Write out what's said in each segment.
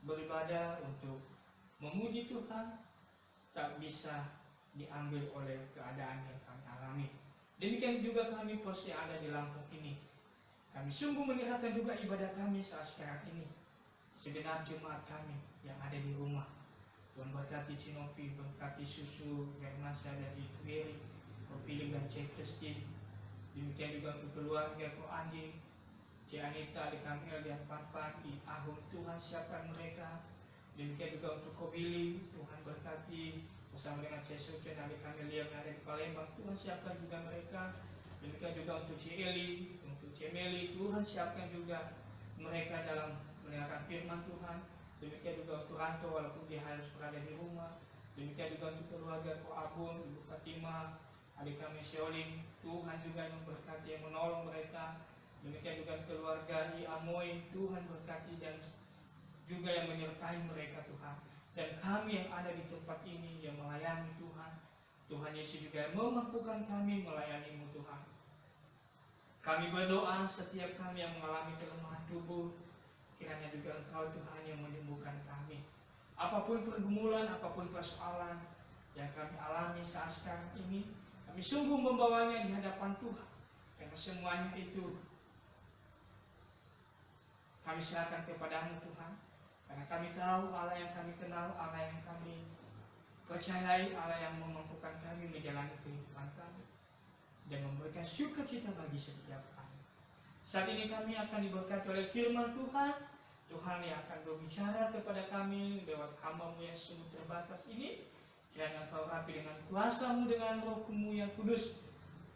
beribadah, untuk memuji Tuhan, tak bisa diambil oleh keadaan yang kami alami. Demikian juga kami pos yang ada di Lampung ini. Kami sungguh menyerahkan juga ibadah kami saat sekarang ini. Segenap jemaat kami yang ada di rumah. Tuhan berkati Cinovi, berkati Susu, Hermansyah dari Twiri, Kopiling dan C. Christine. Demikian juga untuk keluarga Ko Andi, C. Anita, di Kamil dan Papan, di Ahum. Tuhan siapkan mereka. Demikian juga untuk Ko Billy, Tuhan berkati bersama dengan C. Suci dan adik kami yang ada di Palembang. Tuhan siapkan juga mereka. Demikian juga untuk C. Eli, untuk C. Meli, Tuhan siapkan juga mereka dalam mendengarkan firman Tuhan. Demikian juga untuk Ranto, walaupun dia harus berada di rumah. Demikian juga untuk keluarga Ko Abun, Ibu Fatimah, adik kami Syoling. Tuhan juga yang memberkati, yang menolong mereka. Demikian juga keluarga I Amoy, Tuhan berkati dan juga yang menyertai mereka Tuhan. Dan kami yang ada di tempat ini yang melayani Tuhan, Tuhan Yesus juga memampukan kami melayani-Mu Tuhan. Kami berdoa setiap kami yang mengalami kelemahan tubuh, kiranya juga Engkau Tuhan yang menyembuhkan kami. Apapun pergumulan, apapun persoalan yang kami alami saat sekarang ini, kami sungguh membawanya di hadapan Tuhan. Karena semuanya itu kami serahkan kepada-Mu Tuhan. Karena kami tahu Allah yang kami kenal, Allah yang kami percayai, Allah yang memampukan kami menjalani kehidupan kami dan memberikan sukacita bagi setiap kami. Saat ini kami akan diberkati oleh firman Tuhan. Tuhan yang akan berbicara kepada kami lewat hamba-Mu yang sungguh terbatas ini. Kiranya Engkau rapi dengan kuasa-Mu, dengan Roh-Mu yang kudus,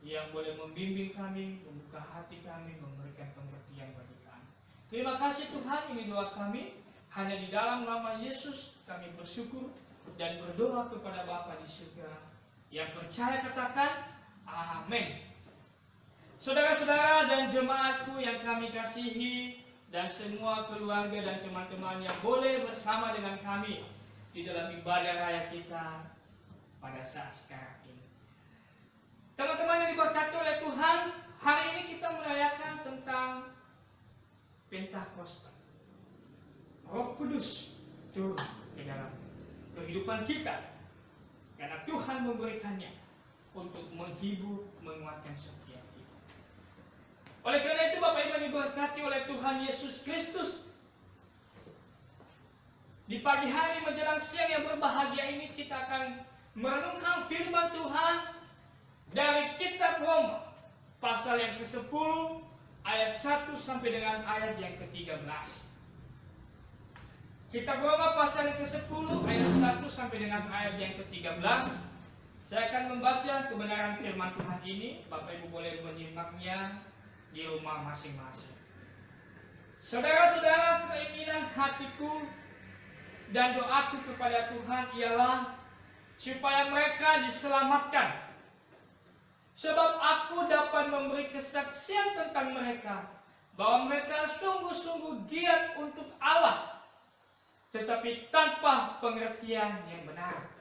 yang boleh membimbing kami, membuka hati kami, memberikan pengertian bagi kami. Terima kasih Tuhan, ini doa kami. Hanya di dalam nama Yesus kami bersyukur dan berdoa kepada Bapa di surga. Yang percaya katakan amin. Saudara-saudara dan jemaatku yang kami kasihi, dan semua keluarga dan teman-teman yang boleh bersama dengan kami di dalam ibadah raya kita pada saat sekarang ini. Teman-teman yang diberkati oleh Tuhan, hari ini kita merayakan tentang Pentakosta. Roh Kudus turun ke dalam kehidupan kita karena Tuhan memberikannya untuk menghibur, menguatkan setiap kita. Oleh karena itu Bapak Ibu diberkati oleh Tuhan Yesus Kristus, di pagi hari menjelang siang yang berbahagia ini kita akan merenungkan firman Tuhan dari kitab Roma pasal yang ke-10 ayat 1 sampai dengan ayat yang ke-13. Kitab Roma pasal yang ke-10 ayat 1 sampai dengan ayat yang ke-13. Saya akan membaca kebenaran firman Tuhan ini. Bapak Ibu boleh menyimaknya di rumah masing-masing. Saudara-saudara, keinginan hatiku dan doaku kepada Tuhan ialah supaya mereka diselamatkan. Sebab aku dapat memberi kesaksian tentang mereka bahwa mereka sungguh-sungguh giat untuk Allah, tetapi tanpa pengertian yang benar.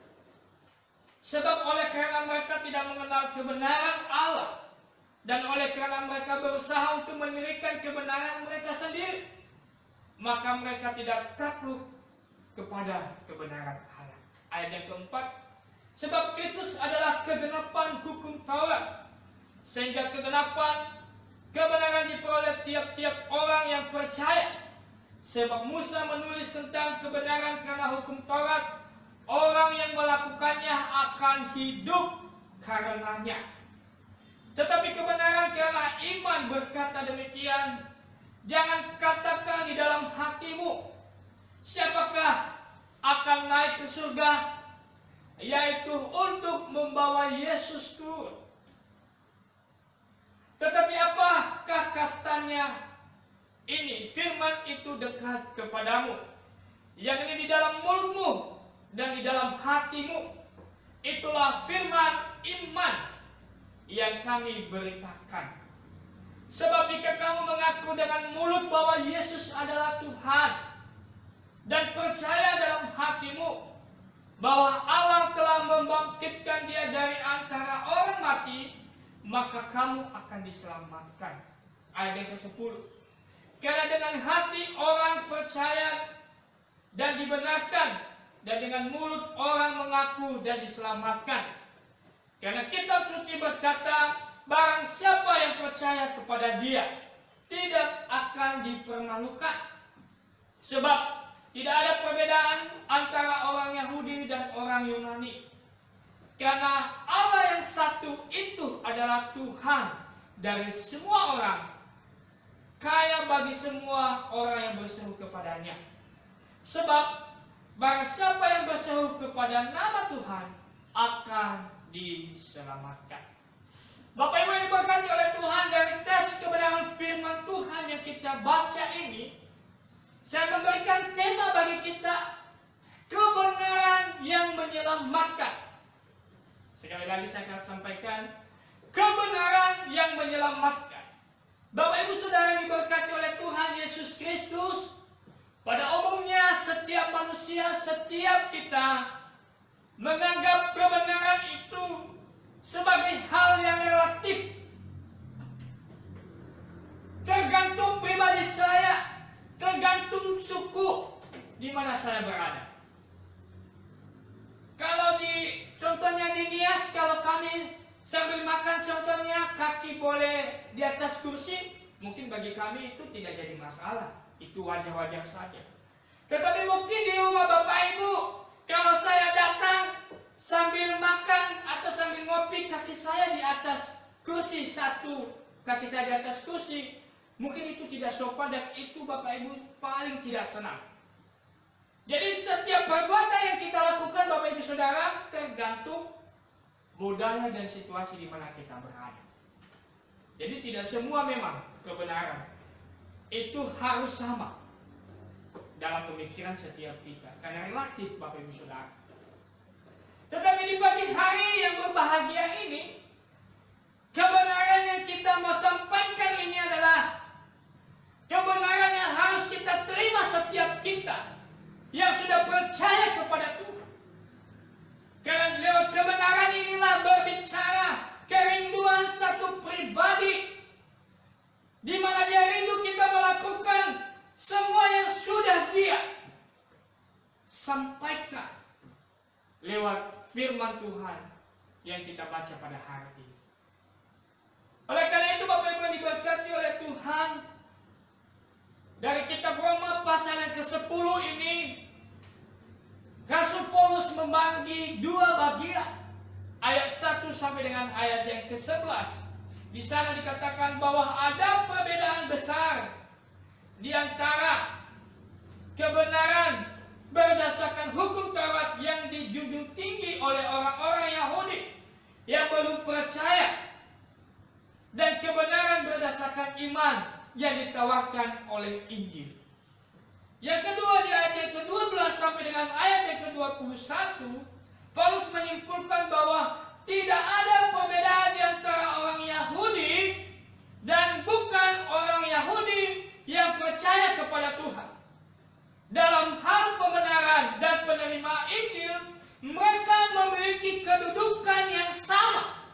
Sebab oleh karena mereka tidak mengenal kebenaran Allah, dan oleh karena mereka berusaha untuk mendirikan kebenaran mereka sendiri, maka mereka tidak takluk kepada kebenaran Allah. Ayat yang keempat, sebab Kristus adalah kegenapan hukum Taurat, sehingga kegenapan kebenaran diperoleh tiap-tiap orang yang percaya. Sebab Musa menulis tentang kebenaran karena hukum Taurat, orang yang melakukannya akan hidup karenanya. Tetapi kebenaran karena iman berkata demikian, jangan katakan di dalam hatimu, siapakah akan naik ke surga, yaitu untuk membawa Yesus turun. Tetapi apakah katanya? Ini firman itu dekat kepadamu, yang ini di dalam mulutmu dan di dalam hatimu. Itulah firman iman yang kami beritakan. Sebab jika kamu mengaku dengan mulut bahwa Yesus adalah Tuhan dan percaya dalam hatimu bahwa Allah telah membangkitkan Dia dari antara orang mati, maka kamu akan diselamatkan. Ayat yang ke-10. Karena dengan hati orang percaya dan dibenarkan, dan dengan mulut orang mengaku dan diselamatkan. Karena kitab suci berkata, barang siapa yang percaya kepada Dia tidak akan dipermalukan. Sebab tidak ada perbedaan antara orang Yahudi dan orang Yunani. Karena Allah yang satu itu adalah Tuhan dari semua orang, kaya bagi semua orang yang berseru kepadanya. Sebab barang siapa yang berseru kepada nama Tuhan akan diselamatkan. Bapak Ibu yang diberkati oleh Tuhan, dari tes kebenaran firman Tuhan yang kita baca ini, saya memberikan tema bagi kita, kebenaran yang menyelamatkan. Sekali lagi saya akan sampaikan, kebenaran yang menyelamatkan. Bapak Ibu Saudara yang diberkati oleh Tuhan Yesus Kristus, pada umumnya setiap manusia, setiap kita menganggap kebenaran itu sebagai hal yang relatif. Tergantung pribadi saya, tergantung suku di mana saya berada. Kalau contohnya di Nias, kalau kami sambil makan contohnya kaki boleh di atas kursi, mungkin bagi kami itu tidak jadi masalah, itu wajar-wajar saja. Tetapi mungkin di rumah Bapak Ibu, kalau saya datang sambil makan atau sambil ngopi, kaki saya di atas kursi, satu kaki saya di atas kursi, mungkin itu tidak sopan dan itu Bapak Ibu paling tidak senang. Jadi setiap perbuatan yang kita lakukan Bapak Ibu Saudara tergantung budaya dan situasi di mana kita berada. Jadi tidak semua memang kebenaran itu harus sama dalam pemikiran setiap kita, karena relatif Bapak Ibu Saudara. Tetapi di pagi hari yang berbahagia ini, kebenaran yang kita mau sampaikan ini adalah kebenaran yang harus kita terima setiap kita yang sudah percaya kepada Tuhan. Karena lewat kebenaran inilah berbicara kerinduan satu pribadi, di mana dia rindu kita melakukan semua yang sudah Dia sampaikan lewat firman Tuhan yang kita baca pada hari ini. Oleh karena itu Bapak Ibu yang diberkati oleh Tuhan, dari kitab Roma pasal yang ke-10 ini, Rasul Paulus membagi dua bagian, ayat 1 sampai dengan ayat yang ke-11. Di sana dikatakan bahwa ada perbedaan besar di antara kebenaran berdasarkan hukum Taurat yang dijunjung tinggi oleh orang-orang Yahudi yang belum percaya, dan kebenaran berdasarkan iman yang ditawarkan oleh Injil. Yang kedua, di ayat yang ke-12 sampai dengan ayat yang ke-21, Paulus menyimpulkan bahwa tidak ada perbedaan di antara orang Yahudi dan bukan orang Yahudi yang percaya kepada Tuhan. Dalam hal pembenaran dan penerima Injil, mereka memiliki kedudukan yang sama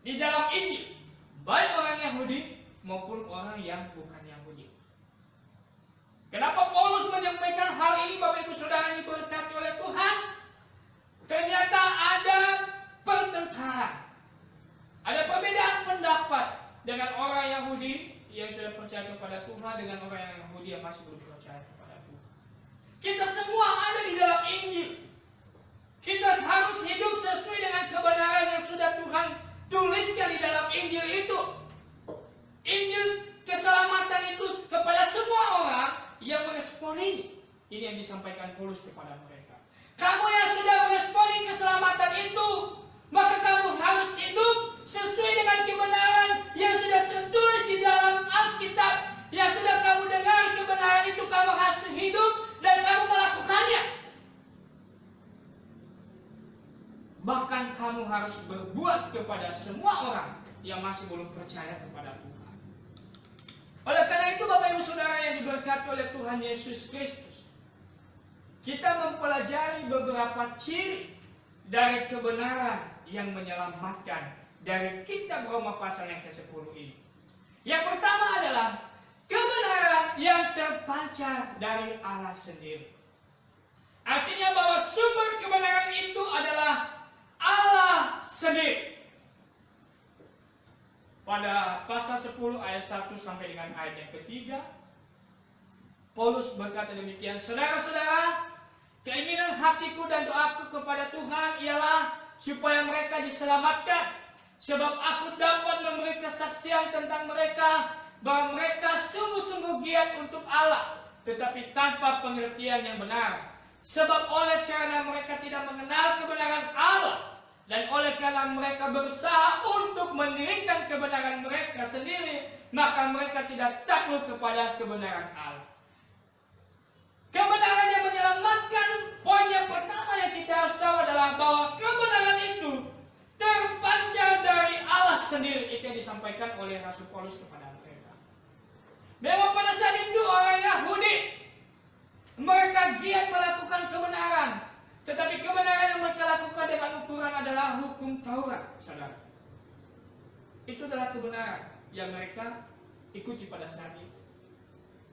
di dalam Injil, baik orang Yahudi maupun orang yang bukan Yahudi. Kenapa Paulus menyampaikan hal ini Bapak Ibu Saudara yang diberkati oleh Tuhan? Ternyata ada pertengkaran, ada perbedaan pendapat dengan orang Yahudi yang sudah percaya kepada Tuhan dengan orang yang Yahudi yang masih belum percaya kepada Tuhan. Kita semua ada di dalam Injil. Kita harus hidup sesuai dengan kebenaran yang sudah Tuhan tuliskan di dalam Injil itu. Injil keselamatan itu kepada semua orang yang meresponi. Ini yang disampaikan Paulus kepada mereka. Kamu yang sudah meresponi keselamatan itu, maka kamu harus hidup sesuai dengan kebenaran yang sudah tertulis di dalam Alkitab. Yang sudah kamu dengar kebenaran itu, kamu harus hidup dan kamu melakukannya. Bahkan kamu harus berbuat kepada semua orang yang masih belum percaya kepada Tuhan. Oleh karena itu Bapak Ibu Saudara yang diberkati oleh Tuhan Yesus Kristus, kita mempelajari beberapa ciri dari kebenaran yang menyelamatkan dari kitab Roma pasal yang ke-10 ini. Yang pertama adalah kebenaran yang terpancar dari Allah sendiri. Artinya bahwa sumber kebenaran itu adalah Allah sendiri. Pada pasal 10 ayat 1 sampai dengan ayat yang ketiga, Paulus berkata demikian, saudara-saudara, keinginan hatiku dan doaku kepada Tuhan ialah supaya mereka diselamatkan, sebab aku dapat memberi kesaksian tentang mereka bahwa mereka sungguh-sungguh giat untuk Allah, tetapi tanpa pengertian yang benar. Sebab oleh karena mereka tidak mengenal kebenaran Allah, dan oleh karena mereka berusaha untuk mendirikan kebenaran mereka sendiri, maka mereka tidak takluk kepada kebenaran Allah. Kebenaran yang menyelamatkan, poin yang pertama yang kita harus tahu adalah bahwa kebenaran itu terpancar dari Allah sendiri. Itu yang disampaikan oleh Rasul Paulus kepada mereka. Memang pada saat itu orang Yahudi, mereka giat melakukan kebenaran, tetapi kebenaran yang mereka lakukan dengan ukuran adalah hukum Taurat, saudara. Itu adalah kebenaran yang mereka ikuti pada saat itu.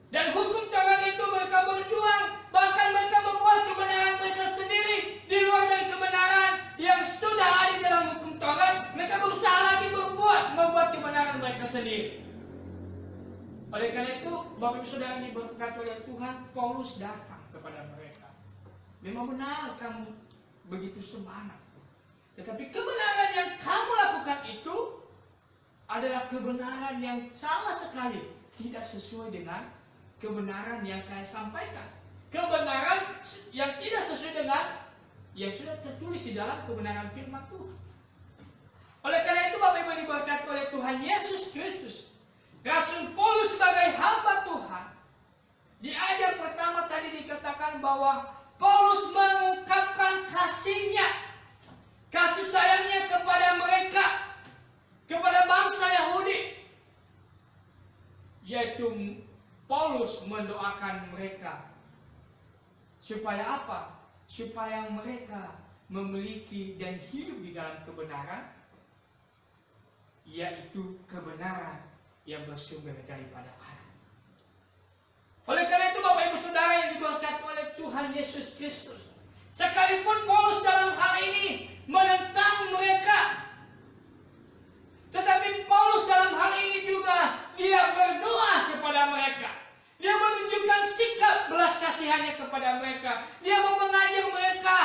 Dan hukum Taurat itu mereka berjuang, bahkan mereka membuat kebenaran mereka sendiri di luar dari kebenaran yang sudah ada dalam hukum Taurat. Mereka berusaha lagi membuat kebenaran mereka sendiri. Oleh karena itu, Bapak Ibu Saudara yang diberkati oleh Tuhan, Paulus datang kepada mereka. Memang benar kamu begitu semangat, tetapi kebenaran yang kamu lakukan itu adalah kebenaran yang sama sekali tidak sesuai dengan kebenaran yang saya sampaikan. Kebenaran yang tidak sesuai dengan yang sudah tertulis di dalam kebenaran firman Tuhan. Oleh karena itu, Bapak Ibu diberkati oleh Tuhan Yesus Kristus, Rasul Paulus sebagai hamba Tuhan, di ayat pertama tadi dikatakan bahwa Paulus mengungkapkan kasihnya, kasih sayangnya kepada mereka, kepada bangsa Yahudi, yaitu Paulus mendoakan mereka supaya apa? Supaya mereka memiliki dan hidup di dalam kebenaran, yaitu kebenaran yang bersumber daripada Allah. Oleh karena itu, Bapak Ibu Saudara yang diberkati oleh Tuhan Yesus Kristus, sekalipun Paulus dalam hal ini menentang mereka, tetapi Paulus dalam hal ini juga dia berdoa kepada mereka. Dia menunjukkan sikap belas kasihannya kepada mereka. Dia mau mengajar mereka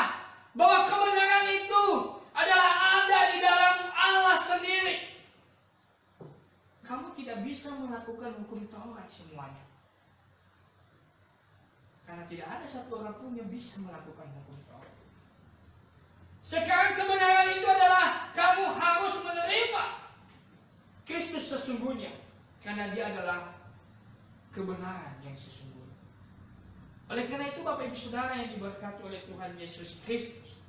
bahwa kebenaran itu adalah ada di dalam Allah sendiri. Kamu tidak bisa melakukan hukum Taurat semuanya, karena tidak ada satu orang pun yang bisa melakukan hukum Taurat. Sekarang kebenaran itu adalah kamu harus menerima Kristus sesungguhnya, karena dia adalah kebenaran yang sesungguhnya. Oleh karena itu, Bapak Ibu Saudara yang diberkati oleh Tuhan Yesus Kristus,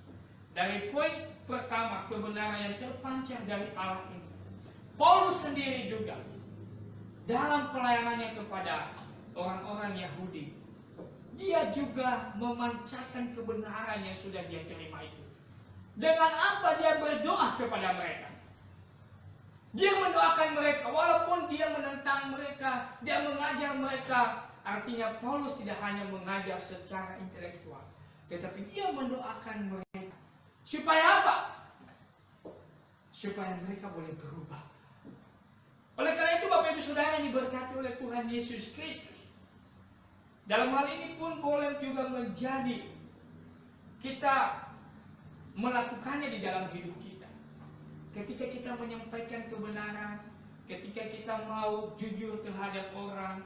dari poin pertama, kebenaran yang terpancar dari Allah ini, Paulus sendiri juga dalam pelayanannya kepada orang-orang Yahudi, dia juga memancarkan kebenaran yang sudah dia terima itu. Dengan apa dia berdoa kepada mereka? Dia mendoakan mereka, walaupun dia menentang mereka, dia mengajar mereka. Artinya Paulus tidak hanya mengajar secara intelektual, tetapi dia mendoakan mereka. Supaya apa? Supaya mereka boleh berubah. Oleh karena itu, Bapak Ibu Saudara yang diberkati oleh Tuhan Yesus Kristus, dalam hal ini pun boleh juga menjadi kita melakukannya di dalam hidup kita. Ketika kita menyampaikan kebenaran, ketika kita mau jujur terhadap orang,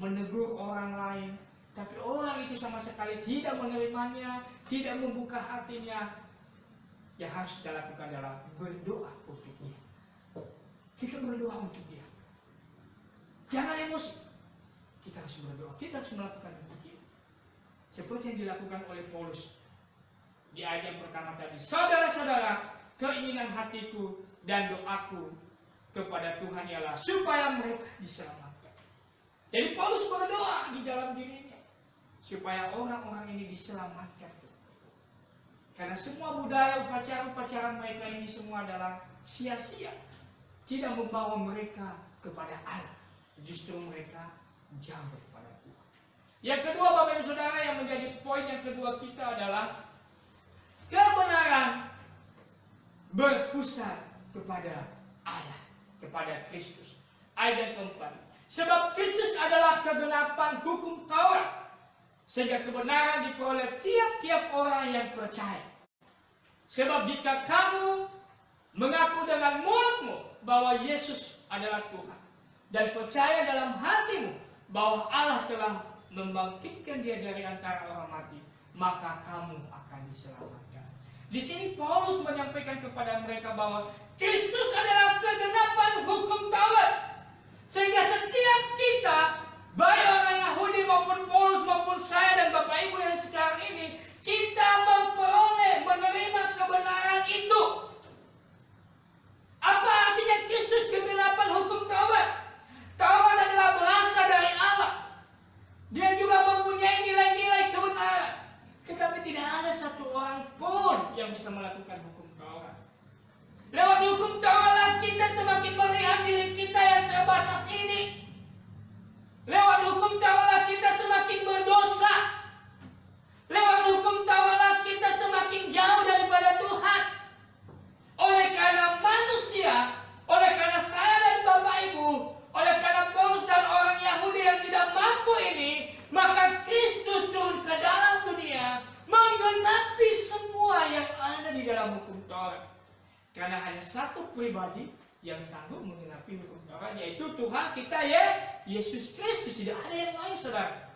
menegur orang lain, tapi orang itu sama sekali tidak menerimanya, tidak membuka hatinya, yang harus kita lakukan adalah berdoa untuk dia. Kita berdoa untuk dia. Jangan emosi. Kita harus berdoa. Kita harus melakukan untuk dia. Seperti yang dilakukan oleh Paulus di ayat yang pertama tadi. Saudara-saudara, keinginan hatiku dan doaku kepada Tuhan ialah supaya mereka diselamatkan. Jadi Paulus berdoa di dalam dirinya supaya orang-orang ini diselamatkan. Karena semua budaya upacara-upacara mereka ini semua adalah sia-sia. Tidak membawa mereka kepada Allah, justru mereka jauh kepada Tuhan. Yang kedua, Bapak Ibu Saudara, yang menjadi poin poin yang kedua kita adalah kebenaran berpusat kepada Allah, kepada Kristus. Ayat yang keempat. Sebab Kristus adalah kegenapan hukum Taurat, sehingga kebenaran diperoleh tiap-tiap orang yang percaya. Sebab jika kamu mengaku dengan mulutmu bahwa Yesus adalah Tuhan, dan percaya dalam hatimu bahwa Allah telah membangkitkan dia dari antara orang mati, maka kamu akan diselamatkan. Di sini Paulus menyampaikan kepada mereka bahwa Kristus adalah kegenapan hukum Taurat. Sehingga setiap kita, baik orang Yahudi maupun Paulus maupun saya dan Bapak Ibu yang sekarang ini, kita memperoleh, menerima kebenaran itu. Apa artinya Kristus kegenapan hukum Taurat? Taurat adalah berasal dari Allah. Dia juga mempunyai nilai-nilai kebenaran. Tetapi tidak ada satu orang pun yang bisa melakukan hukum Taurat. Lewat hukum Taurat kita semakin melihat diri kita yang terbatas ini. Lewat hukum Taurat kita semakin berdosa. Lewat hukum Taurat kita semakin jauh daripada Tuhan. Oleh karena manusia, oleh karena saya dan Bapak Ibu, oleh karena Paulus dan orang Yahudi yang tidak mampu ini, maka Kristus turun ke dalam dunia menggenapi semua yang ada di dalam hukum Taurat. Karena hanya satu pribadi yang sanggup menggenapi hukum Taurat, yaitu Tuhan kita, ya, Yesus Kristus. Tidak ada yang lain, saudara.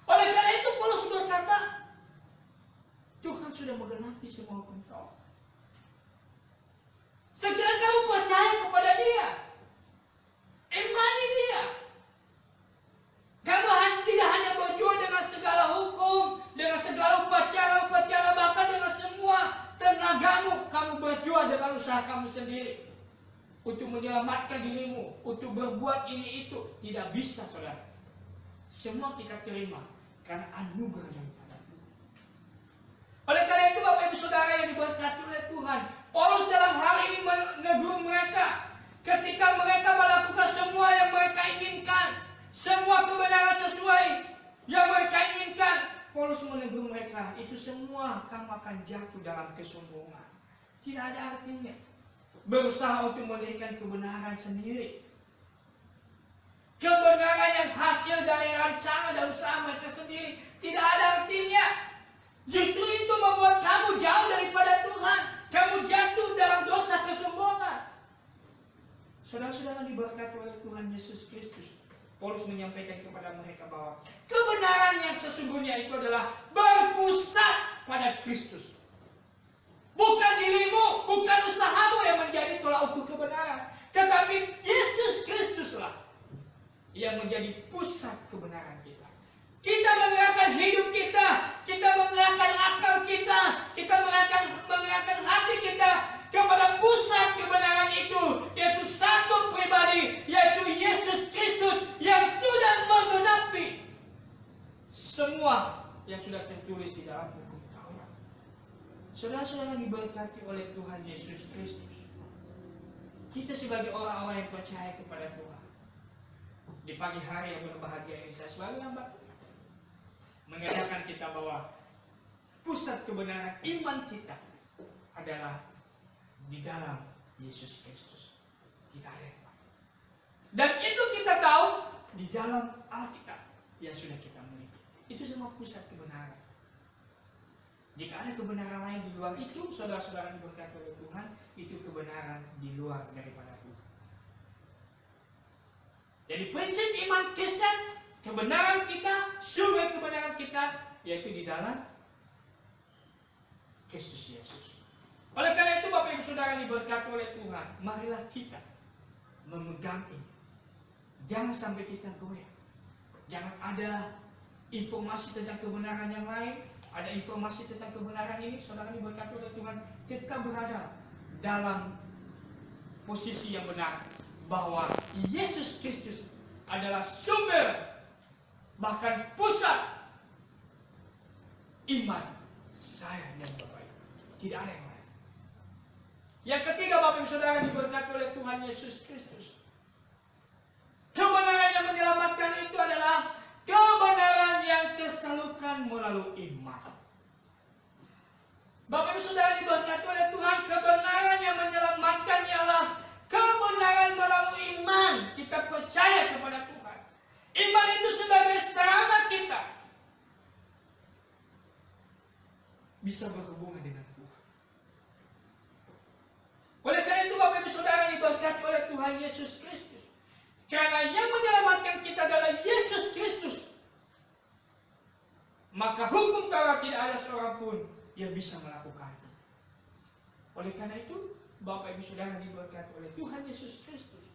Oleh karena itu Paulus berkata, Tuhan sudah menggenapi semua hukum Taurat. Segera kamu percaya kepada Dia, imani Dia. Kamu tidak hanya berjuang dengan segala hukum, dengan segala upacara, bahkan dengan semua tenagamu, kamu berjuang dengan usaha kamu sendiri untuk menyelamatkan dirimu, untuk berbuat ini itu. Tidak bisa, saudara. Semua kita terima karena anugerah daripada Tuhan. Oleh karena itu, Bapak Ibu Saudara yang diberkati oleh Tuhan, Paulus dalam hal ini menegur mereka ketika mereka melakukan semua yang mereka inginkan, semua kebenaran sesuai yang mereka inginkan. Paulus menegur mereka, itu semua kamu akan jatuh dalam kesombongan. Tidak ada artinya berusaha untuk mendirikan kebenaran sendiri. Kebenaran yang hasil dari rancangan dan usaha mereka sendiri tidak ada artinya. Justru itu membuat kamu jauh daripada Tuhan. Kamu jatuh dalam dosa kesombongan. Saudara-saudara diberkati oleh Tuhan Yesus Kristus, Paulus menyampaikan kepada mereka bahwa kebenaran yang sesungguhnya itu adalah berpusat pada Kristus. Bukan dirimu, bukan usahamu yang menjadi tolak ukur kebenaran, tetapi Yesus Kristuslah yang menjadi pusat kebenaran kita. Kita mengerahkan hidup kita mengerahkan akal kita mengerahkan hati kita kepada pusat kebenaran itu, yaitu satu pribadi, yaitu Yesus Kristus yang sudah menggenapi semua yang sudah tertulis di dalam hukum Taurat. Saudara-saudara diberkati oleh Tuhan Yesus Kristus, kita sebagai orang-orang yang percaya kepada Tuhan, di pagi hari yang berbahagia ini saya selalu mengatakan kita bahwa pusat kebenaran iman kita adalah di dalam Yesus Kristus. Tidak ada yang lain. Dan itu kita tahu di dalam Alkitab yang sudah kita miliki. Itu semua pusat kebenaran. Jika ada kebenaran lain di luar itu, saudara-saudara diberkati oleh Tuhan, itu kebenaran di luar daripada Tuhan. Jadi prinsip iman Kristen, kebenaran kita, sumber kebenaran kita, yaitu di dalam Kristus Yesus. Oleh karena itu Bapak Ibu Saudara diberkati oleh Tuhan, marilah kita memegang ini. Jangan sampai kita goyah. Jangan ada informasi tentang kebenaran yang lain, ada informasi tentang kebenaran ini, saudara diberkati oleh Tuhan, kita berada dalam posisi yang benar, bahwa Yesus Kristus adalah sumber, bahkan pusat iman saya dan Bapak Ibu. Tidak ada yang lain. Yang ketiga, Bapak Ibu Saudara diberkati oleh Tuhan Yesus Kristus, kebenaran yang menyelamatkan itu adalah kebenaran yang salurkan melalui iman. Bapak Ibu Saudara diberkati oleh Tuhan, kebenaran yang menyelamatkan ialah kebenaran melalui iman. Kita percaya kepada Tuhan. Iman itu sebagai sarana kita bisa berhubungan dengan Tuhan. Oleh karena itu Bapak Ibu Saudara diberkati oleh Tuhan Yesus Kristus. Karena yang menyelamatkan kita adalah Yesus Kristus. Maka hukum Taurat tidak ada seorang pun yang bisa melakukannya. Oleh karena itu Bapak Ibu Saudara diberkati oleh Tuhan Yesus Kristus.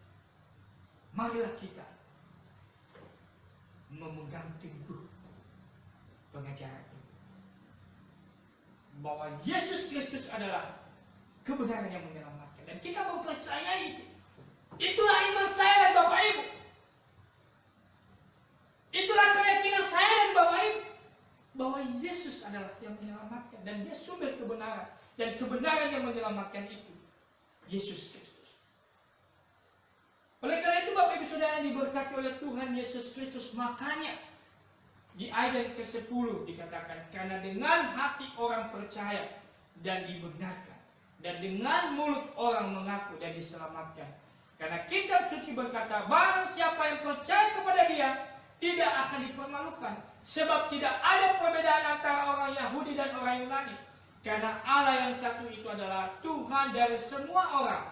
Marilah kita memegang teguh pengajaran ini, bahwa Yesus Kristus adalah kebenaran yang menyelamatkan, dan kita mempercayai itu. Itulah iman saya dan Bapak Ibu. Itulah keyakinan saya dan Bapak Ibu, bahwa Yesus adalah yang menyelamatkan, dan Dia sumber kebenaran, dan kebenaran yang menyelamatkan itu Yesus Kristus. Oleh karena itu Bapak Ibu Saudara diberkati oleh Tuhan Yesus Kristus, makanya di ayat ke-10 dikatakan, karena dengan hati orang percaya dan dibenarkan, dan dengan mulut orang mengaku dan diselamatkan. Karena kitab suci berkata, barang siapa yang percaya kepada Dia tidak akan dipermalukan, sebab tidak ada perbedaan antara orang Yahudi dan orang Yunani. Karena Allah yang satu itu adalah Tuhan dari semua orang,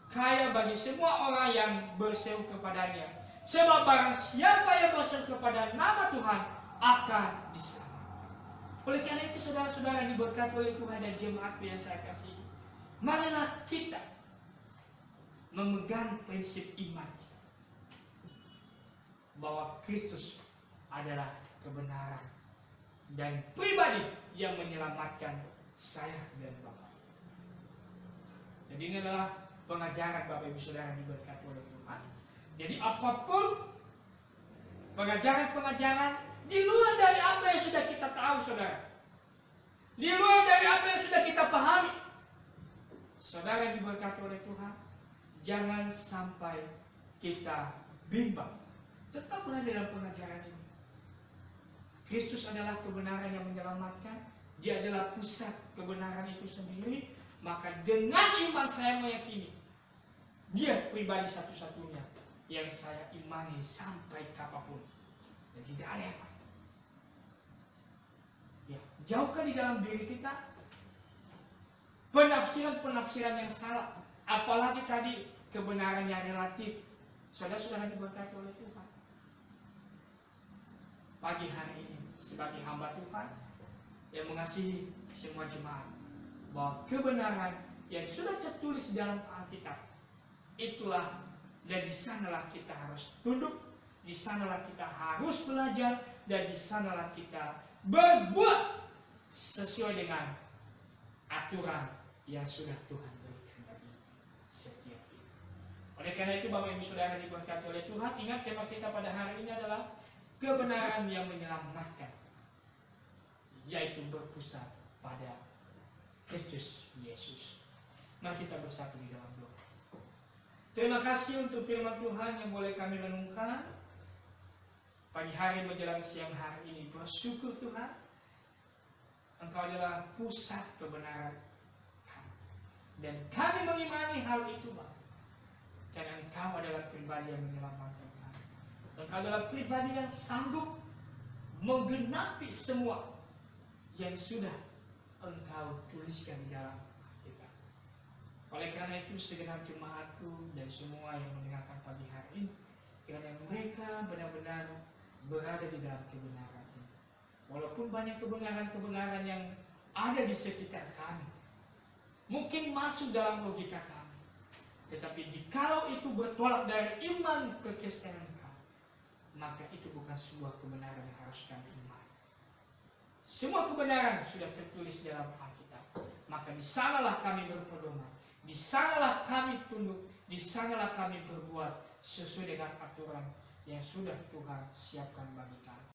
kaya bagi semua orang yang berseru kepadanya. Sebab barang siapa yang berseru kepada nama Tuhan akan diselamatkan. Oleh karena itu saudara-saudara yang diberkati oleh Tuhan dan jemaat yang saya kasihi, marilah kita memegang prinsip iman kita, bahwa Kristus adalah kebenaran dan pribadi yang menyelamatkan saya dan Bapak. Jadi ini adalah pengajaran Bapak Ibu Saudara yang diberkati oleh Tuhan. Jadi apapun pengajaran-pengajaran di luar dari apa yang sudah kita tahu, saudara, di luar dari apa yang sudah kita pahami, saudara yang diberkati oleh Tuhan, jangan sampai kita bimbang. Tetap berada dalam pengajaran ini. Kristus adalah kebenaran yang menyelamatkan. Dia adalah pusat kebenaran itu sendiri. Maka dengan iman saya meyakini Dia pribadi satu-satunya yang saya imani sampai kapanpun, dan tidak ada yang lain. Ya, jauhkan di dalam diri kita penafsiran-penafsiran yang salah. Apalagi tadi kebenaran yang relatif. Saudara-saudara diberkati oleh Tuhan, pagi hari ini sebagai hamba Tuhan yang mengasihi semua jemaat, bahwa kebenaran yang sudah tertulis di dalam Alkitab itulah, dan di sanalah kita harus tunduk, di sanalah kita harus belajar, dan di sanalah kita berbuat sesuai dengan aturan yang sudah Tuhan berikan bagi setiap kita. Oleh karena itu Bapak Ibu Saudara diberkati oleh Tuhan, ingat tema kita pada hari ini adalah kebenaran yang menyelamatkan, yaitu berpusat pada Kristus Yesus. Mari kita bersatu di dalam doa. Terima kasih untuk firman Tuhan yang boleh kami renungkan pagi hari menjelang siang hari ini. Bersyukur Tuhan, Engkau adalah pusat kebenaran kami, dan kami mengimani hal itu, Bapa. Karena Engkau adalah pribadi yang menyelamatkan kami. Engkau adalah pribadi yang sanggup menggenapi semua yang sudah Engkau tuliskan di dalam kita. Oleh karena itu segenap jemaatku dan semua yang mendengarkan pagi hari ini, kiranya mereka benar-benar berada di dalam kebenaran ini. Walaupun banyak kebenaran-kebenaran yang ada di sekitar kami, mungkin masuk dalam logika kami, tetapi jikalau itu bertolak dari iman kekristenan kami, maka itu bukan sebuah kebenaran yang harus kami imani. Semua kebenaran sudah tertulis dalam Alkitab, maka di sanalah kami berpedoman, di sanalah kami tunduk, di sanalah kami berbuat sesuai dengan aturan yang sudah Tuhan siapkan bagi kami.